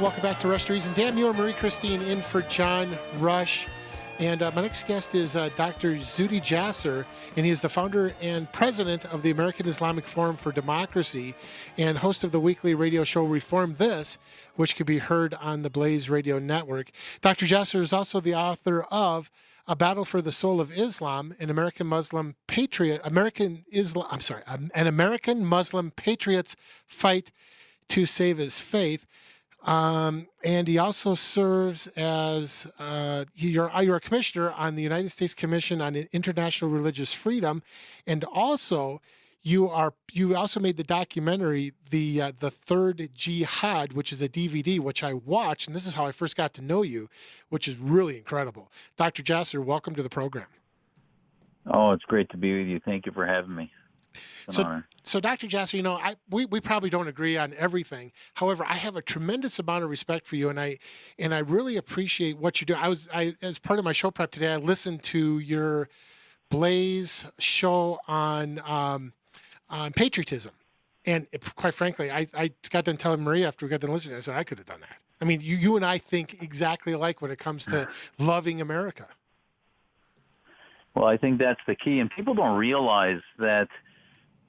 Welcome back to Rush to Reason. Dan Muir, Marie Christine in for John Rush. And my next guest is Dr. Zuhdi Jasser, and he is the founder and president of the American Islamic Forum for Democracy and host of the weekly radio show Reform This, which can be heard on the Blaze Radio Network. Dr. Jasser is also the author of A Battle for the Soul of Islam, an American Muslim patriot's fight to save his faith. And he also serves as you're a commissioner on the United States Commission on International Religious Freedom, and also you also made the documentary the Third Jihad, which is a DVD which I watched, and this is how I first got to know you, which is really incredible. Dr. Jasser, welcome to the program. Oh, it's great to be with you. Thank you for having me. So Dr. Jasser, we probably don't agree on everything. However, I have a tremendous amount of respect for you, and I really appreciate what you do. As part of my show prep today, I listened to your Blaze show on patriotism, and quite frankly, I got done telling Marie after we got done listening, I said I could have done that. I mean, you and I think exactly alike when it comes to loving America. Well, I think that's the key, and people don't realize that.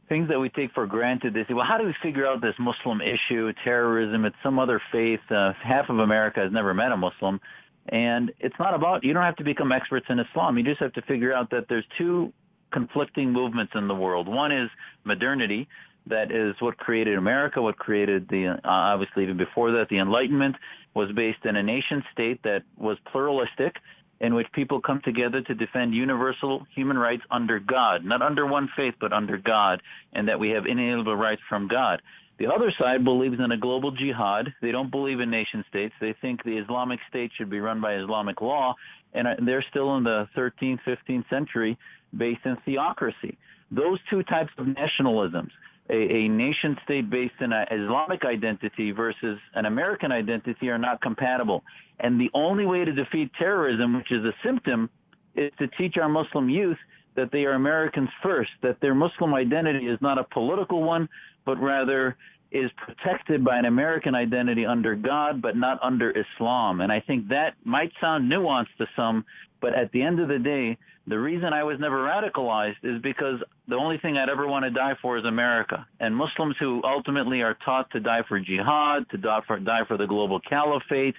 Things that we take for granted, they say, well, how do we figure out this Muslim issue, terrorism, it's some other faith. Half of America has never met a Muslim. And it's not about, you don't have to become experts in Islam. You just have to figure out that there's two conflicting movements in the world. One is modernity. That is what created America, what created the, obviously even before that, the Enlightenment was based in a nation state that was pluralistic, in which people come together to defend universal human rights under God, not under one faith, but under God, and that we have inalienable rights from God. The other side believes in a global jihad. They don't believe in nation states. They think the Islamic State should be run by Islamic law, and they're still in the 13th, 15th century based in theocracy. Those two types of nationalisms, a nation state based in an Islamic identity versus an American identity, are not compatible. And the only way to defeat terrorism, which is a symptom, is to teach our Muslim youth that they are Americans first, that their Muslim identity is not a political one, but rather is protected by an American identity under God, but not under Islam. And I think that might sound nuanced to some, but at the end of the day, the reason I was never radicalized is because the only thing I'd ever want to die for is America. And Muslims who ultimately are taught to die for jihad, to die for the global caliphate,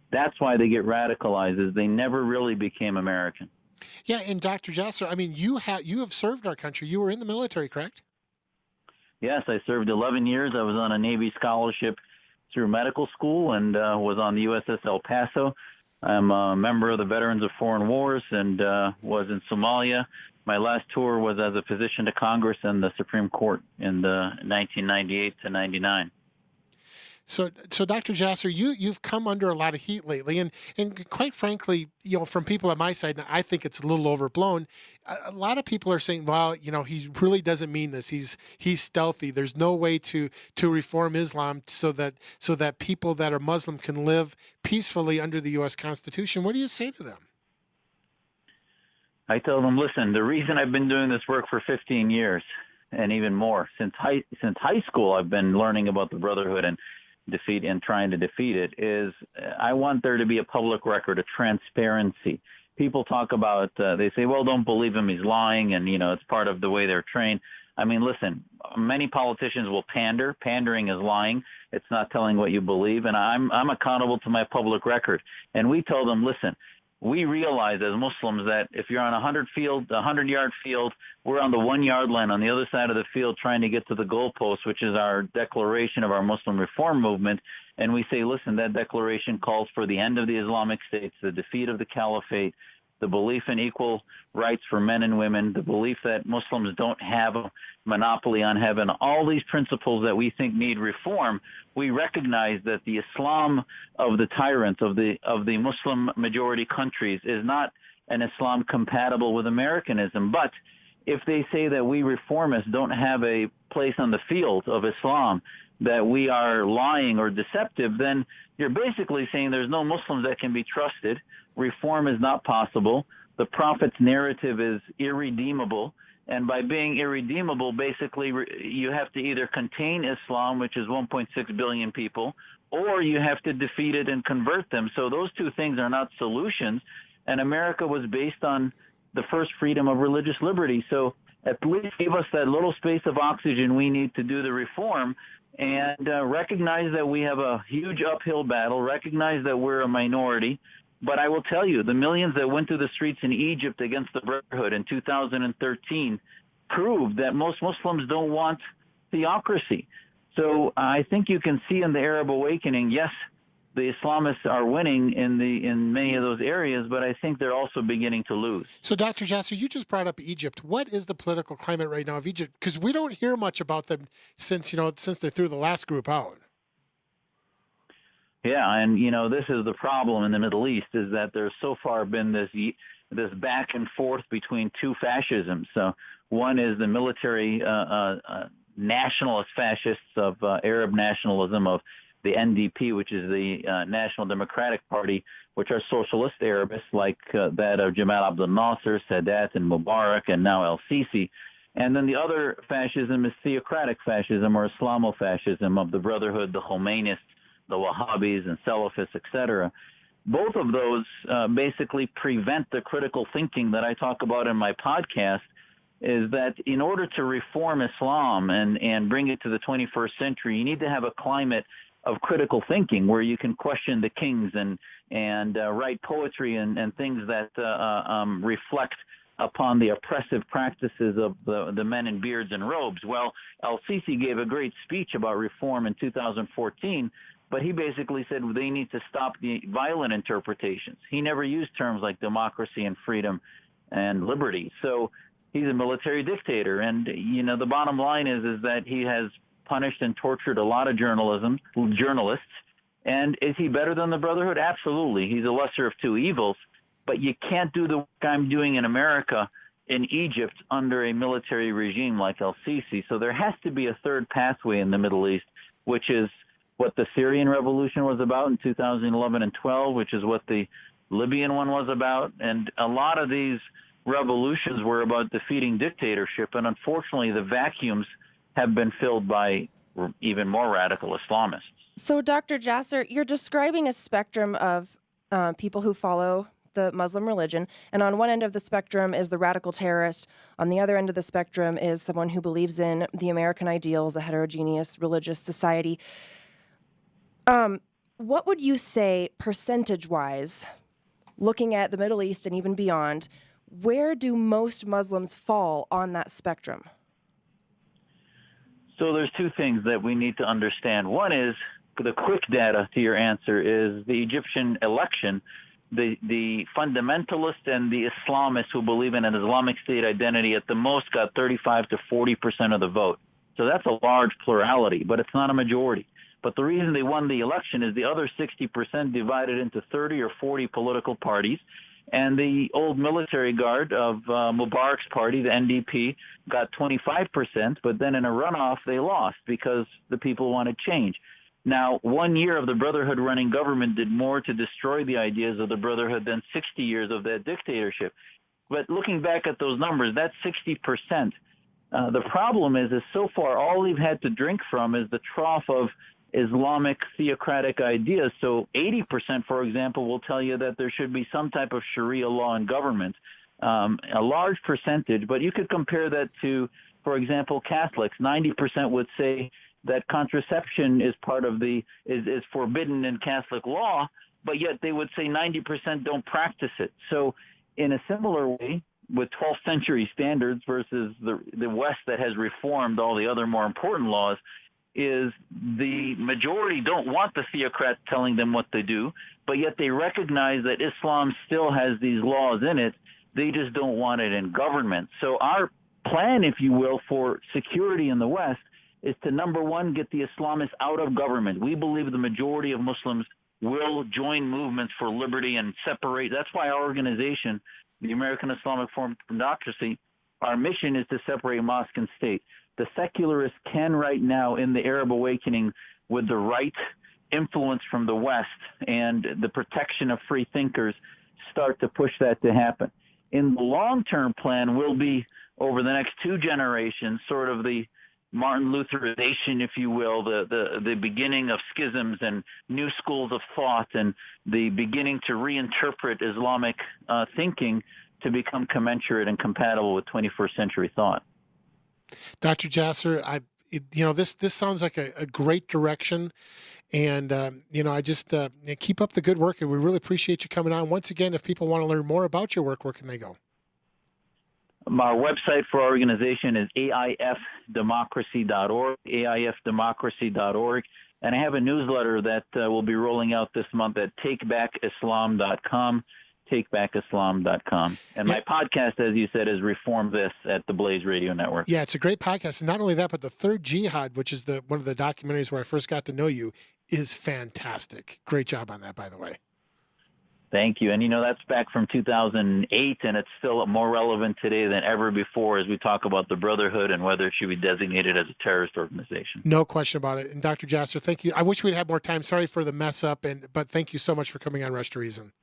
that's why they get radicalized, is they never really became American. Yeah, and Dr. Jasser, I mean, you have served our country. You were in the military, correct? Yes, I served 11 years. I was on a Navy scholarship through medical school and was on the USS El Paso. I'm a member of the Veterans of Foreign Wars and was in Somalia. My last tour was as a physician to Congress and the Supreme Court in the 1998 to 99. So Dr. Jasser, you've come under a lot of heat lately, and quite frankly, from people on my side, I think it's a little overblown. A lot of people are saying, well, he really doesn't mean this. He's stealthy. There's no way to reform Islam so that people that are Muslim can live peacefully under the U.S. Constitution. What do you say to them? I tell them, listen, the reason I've been doing this work for 15 years and even more, since high school, I've been learning about the Brotherhood and trying to defeat it, is I want there to be a public record, a transparency. People talk about, they say, well, don't believe him, he's lying, and, it's part of the way they're trained. I mean, listen, many politicians will pander. Pandering is lying. It's not telling what you believe, and I'm accountable to my public record. And we tell them, listen, we realize as Muslims that if you're on a 100-yard field, we're on the 1-yard line on the other side of the field trying to get to the goalpost, which is our declaration of our Muslim reform movement. And we say, listen, that declaration calls for the end of the Islamic States, the defeat of the caliphate, the belief in equal rights for men and women, the belief that Muslims don't have a monopoly on heaven, all these principles that we think need reform. We recognize that the Islam of the tyrants, of the Muslim majority countries, is not an Islam compatible with Americanism. But if they say that we reformists don't have a place on the field of Islam, that we are lying or deceptive, then you're basically saying there's no Muslims that can be trusted. Reform is not possible. The Prophet's narrative is irredeemable. And by being irredeemable, basically you have to either contain Islam, which is 1.6 billion people, or you have to defeat it and convert them. So those two things are not solutions. And America was based on the first freedom of religious liberty. So at least give us that little space of oxygen we need to do the reform, and recognize that we have a huge uphill battle, recognize that we're a minority. But I will tell you, the millions that went to the streets in Egypt against the Brotherhood in 2013 proved that most Muslims don't want theocracy. So I think you can see in the Arab awakening, yes, the Islamists are winning in many of those areas, but I think they're also beginning to lose. So, Dr. Jasser, you just brought up Egypt. What is the political climate right now of Egypt? Because we don't hear much about them since they threw the last group out. Yeah, and this is the problem in the Middle East, is that there's so far been this back and forth between two fascisms. So one is the military nationalist fascists of Arab nationalism of the NDP, which is the National Democratic Party, which are socialist Arabists like that of Jamal Abdel Nasser, Sadat, and Mubarak, and now El-Sisi. And then the other fascism is theocratic fascism or Islamofascism of the Brotherhood, the Khomeinists, the Wahhabis, and Salafists, etc. Both of those basically prevent the critical thinking that I talk about in my podcast, is that in order to reform Islam and bring it to the 21st century, you need to have a climate of critical thinking where you can question the kings and write poetry and things that reflect upon the oppressive practices of the men in beards and robes. Well, El-Sisi gave a great speech about reform in 2014, but he basically said they need to stop the violent interpretations. He never used terms like democracy and freedom and liberty. So he's a military dictator. And, the bottom line is that he has punished and tortured a lot of journalists. And is he better than the Brotherhood? Absolutely. He's a lesser of two evils. But you can't do the work I'm doing in America in Egypt under a military regime like El-Sisi. So there has to be a third pathway in the Middle East, which is what the Syrian revolution was about in 2011 and 12, which is what the Libyan one was about. And a lot of these revolutions were about defeating dictatorship. And unfortunately, the vacuums have been filled by even more radical Islamists. So, Dr. Jasser, you're describing a spectrum of people who follow the Muslim religion. And on one end of the spectrum is the radical terrorist. On the other end of the spectrum is someone who believes in the American ideals, a heterogeneous religious society. What would you say, percentage-wise, looking at the Middle East and even beyond, where do most Muslims fall on that spectrum? So there's two things that we need to understand. One is the quick data to your answer is the Egyptian election. The fundamentalists and the Islamists who believe in an Islamic State identity at the most got 35 to 40% of the vote. So that's a large plurality, but it's not a majority. But the reason they won the election is the other 60% divided into 30 or 40 political parties. And the old military guard of Mubarak's party, the NDP, got 25%, but then in a runoff they lost because the people wanted change. Now, 1 year of the Brotherhood running government did more to destroy the ideas of the Brotherhood than 60 years of that dictatorship. But looking back at those numbers, that's 60%. The problem is so far all they've had to drink from is the trough of Islamic theocratic ideas. So 80%, for example, will tell you that there should be some type of Sharia law in government, a large percentage. But you could compare that to, for example, Catholics. 90% would say that contraception is part of is forbidden in Catholic law, but yet they would say 90% don't practice it. So in a similar way, with 12th century standards versus the West that has reformed all the other more important laws, is the majority don't want the theocrat telling them what to do, but yet they recognize that Islam still has these laws in it. They just don't want it in government. So our plan, if you will, for security in the West is to, number one, get the Islamists out of government. We believe the majority of Muslims will join movements for liberty and separate. That's why our organization, the American Islamic Forum for Democracy, our mission is to separate mosque and state. The secularists can right now in the Arab awakening, with the right influence from the West and the protection of free thinkers, start to push that to happen. In the long-term plan will be over the next 2 generations, sort of the Martin Lutherization, if you will, the beginning of schisms and new schools of thought, and the beginning to reinterpret Islamic thinking to become commensurate and compatible with 21st century thought. Dr. Jasser, this sounds like a great direction. And, I just keep up the good work, and we really appreciate you coming on. Once again, if people want to learn more about your work, where can they go? Our website for our organization is aifdemocracy.org, aifdemocracy.org. And I have a newsletter that will be rolling out this month at takebackislam.com, takebackislam.com. And my podcast, as you said, is Reform This at the Blaze Radio Network. Yeah, it's a great podcast. And not only that, but The Third Jihad, which is one of the documentaries where I first got to know you, is fantastic. Great job on that, by the way. Thank you. And, that's back from 2008, and it's still more relevant today than ever before as we talk about the Brotherhood and whether it should be designated as a terrorist organization. No question about it. And Dr. Jasser, thank you. I wish we'd had more time. Sorry for the mess up, but thank you so much for coming on Rush to Reason.